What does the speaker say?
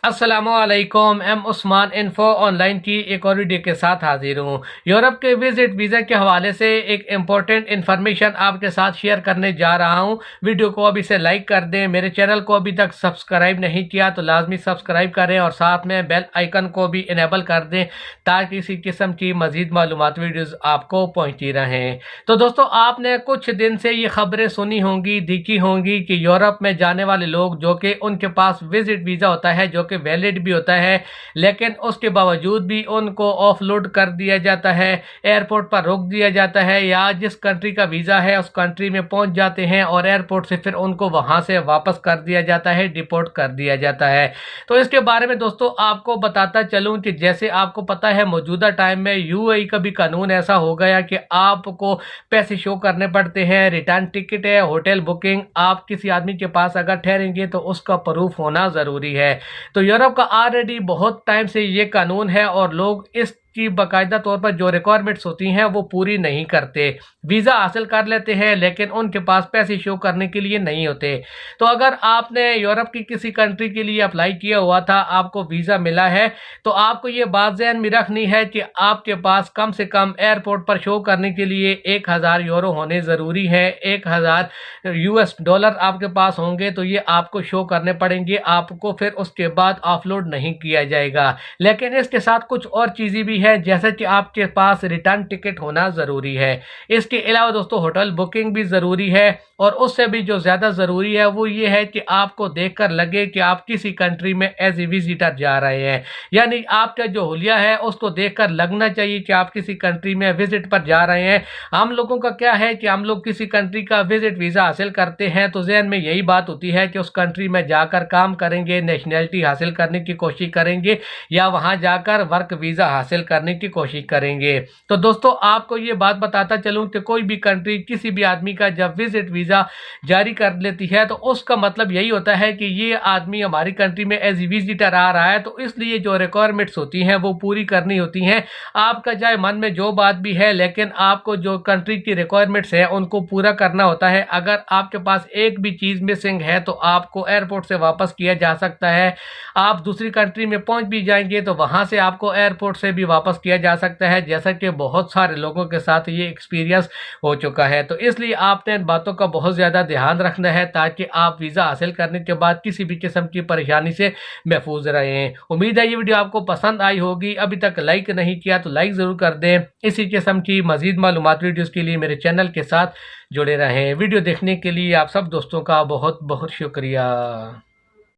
अस्सलामुअलैकुम। M Usman info online की एक और वीडियो के साथ हाजिर हूँ। यूरोप के विजिट वीज़ा के हवाले से एक इम्पोर्टेंट इन्फॉर्मेशन आपके साथ शेयर करने जा रहा हूँ। वीडियो को अभी से लाइक कर दें। मेरे चैनल को अभी तक सब्सक्राइब नहीं किया तो लाजमी सब्सक्राइब करें और साथ में बेल आइकन को भी इनेबल कर दें ताकि इसी किस्म की मज़ीद मालूमात वीडियोज़ आपको पहुँचती रहें। तो दोस्तों, आपने कुछ दिन से ये खबरें सुनी होंगी, देखी होंगी कि यूरोप में जाने वाले लोग जो कि उनके पास विजिट वीज़ा होता है, जो कि वैलिड भी होता है, लेकिन उसके बावजूद भी उनको ऑफलोड कर दिया जाता है, एयरपोर्ट पर रोक दिया जाता है, या जिस कंट्री का वीज़ा है उस कंट्री में पहुंच जाते हैं और एयरपोर्ट से फिर उनको वहां से वापस कर दिया जाता है, डिपोर्ट कर दिया जाता है। तो इसके बारे में दोस्तों आपको बताता चलूं कि जैसे आपको पता है मौजूदा टाइम में यूएई का भी कानून ऐसा हो गया कि आपको पैसे शो करने पड़ते हैं, रिटर्न टिकट है, होटल बुकिंग, आप किसी आदमी के पास अगर ठहरेंगे तो उसका प्रूफ होना ज़रूरी है। तो यूरोप का ऑलरेडी बहुत टाइम से ये कानून है और लोग इसकी बाकायदा तौर पर जो रिक्वायरमेंट्स होती हैं वो पूरी नहीं करते। वीज़ा हासिल कर लेते हैं लेकिन उनके पास पैसे शो करने के लिए नहीं होते। तो अगर आपने यूरोप की किसी कंट्री के लिए अप्लाई किया हुआ था, आपको वीज़ा मिला है, तो आपको ये बात ज़हन में रखनी है कि आपके पास कम से कम एयरपोर्ट पर शो करने के लिए 1000 यूरो होने ज़रूरी है। 1000 यूएस डॉलर आपके पास होंगे तो ये आपको शो करने पड़ेंगे, आपको फिर उसके बाद ऑफलोड नहीं किया जाएगा। लेकिन इसके साथ कुछ और चीज़ें भी है, जैसे कि आपके पास रिटर्न टिकट होना ज़रूरी है। इसके अलावा दोस्तों होटल बुकिंग भी ज़रूरी है, और उससे भी जो ज़्यादा ज़रूरी है वो ये है कि आपको देखकर लगे कि आप किसी कंट्री में एज ए विजिटर जा रहे हैं, यानी आपका जो हुलिया है उसको देखकर लगना चाहिए कि आप किसी कंट्री में विजिट पर जा रहे हैं। हम लोगों का क्या है कि हम लोग किसी कंट्री का विजिट वीज़ा हासिल करते हैं तो जहन में यही बात होती है कि उस कंट्री में जाकर काम करेंगे, नेशनैलिटी हासिल करने की कोशिश करेंगे, या वहाँ जाकर वर्क वीज़ा हासिल करने की कोशिश करेंगे। तो दोस्तों, आपको ये बात बताता चलूँ कि कोई भी कंट्री किसी भी आदमी का जब विजिट वीज़ा जारी कर लेती है तो उसका मतलब यही होता है कि ये आदमी हमारी कंट्री में एज ए विजिटर आ रहा है, तो इसलिए जो रिक्वायरमेंट्स होती हैं वो पूरी करनी होती हैं। आपका चाहे मन में जो बात भी है, लेकिन आपको जो कंट्री की रिक्वायरमेंट्स है उनको पूरा करना होता है। अगर आपके पास एक भी चीज़ मिसिंग है तो आपको एयरपोर्ट से वापस किया जा सकता है। आप दूसरी कंट्री में पहुंच भी जाएंगे तो वहां से आपको एयरपोर्ट से भी वापस किया जा सकता है, जैसा कि बहुत सारे लोगों के साथ ये एक्सपीरियंस हो चुका है। तो इसलिए आपने इन बातों का बहुत ज़्यादा ध्यान रखना है ताकि आप वीज़ा हासिल करने के बाद किसी भी किस्म की परेशानी से महफूज रहें। उम्मीद है ये वीडियो आपको पसंद आई होगी। अभी तक लाइक नहीं किया तो लाइक ज़रूर कर दें। इसी किस्म की मज़ीद मालूमात वीडियोज़ के लिए मेरे चैनल के साथ जुड़े रहें। वीडियो देखने के लिए आप सब दोस्तों का बहुत बहुत शुक्रिया।